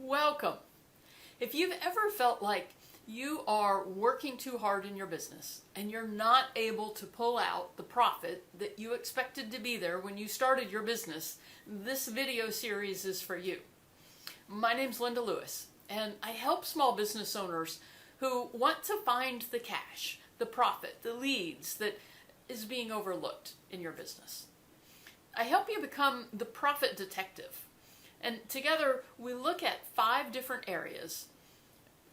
Welcome. If you've ever felt like you are working too hard in your business and you're not able to pull out the profit that you expected to be there when you started your business, this video series is for you. My name's Linda Lewis, and I help small business owners who want to find the cash, the profit, the leads that is being overlooked in your business. I help you become the profit detective. And together we look at 5 different areas.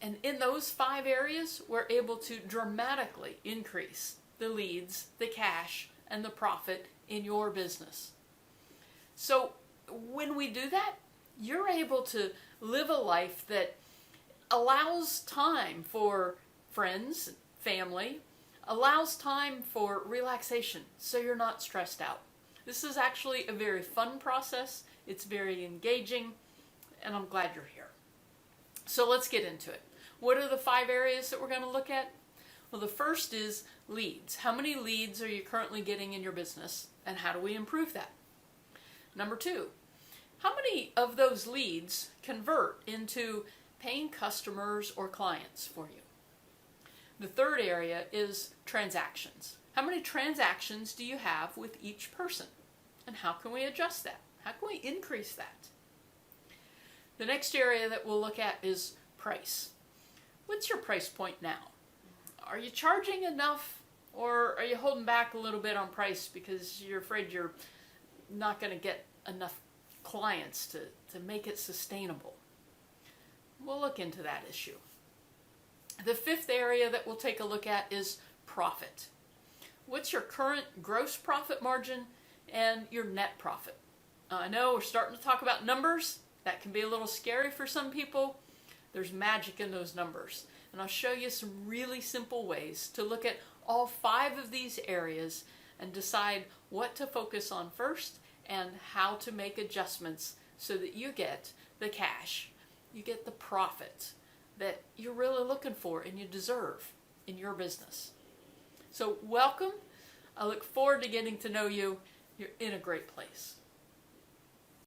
And in those 5 areas, we're able to dramatically increase the leads, the cash, and the profit in your business. So when we do that, you're able to live a life that allows time for friends, family, allows time for relaxation so you're not stressed out. This is actually a very fun process. It's very engaging, and I'm glad you're here. So let's get into it. What are the 5 areas that we're going to look at? Well, the first is leads. How many leads are you currently getting in your business, and how do we improve that? Number 2, how many of those leads convert into paying customers or clients for you? The third area is transactions. How many transactions do you have with each person? And how can we adjust that? How can we increase that? The next area that we'll look at is price. What's your price point now? Are you charging enough, or are you holding back a little bit on price because you're afraid you're not going to get enough clients to make it sustainable? We'll look into that issue. The 5th area that we'll take a look at is profit. What's your current gross profit margin and your net profit? I know we're starting to talk about numbers. That can be a little scary for some people. There's magic in those numbers. And I'll show you some really simple ways to look at all 5 of these areas and decide what to focus on first and how to make adjustments so that you get the cash, you get the profit that you're really looking for and you deserve in your business. So welcome. I look forward to getting to know you. You're in a great place.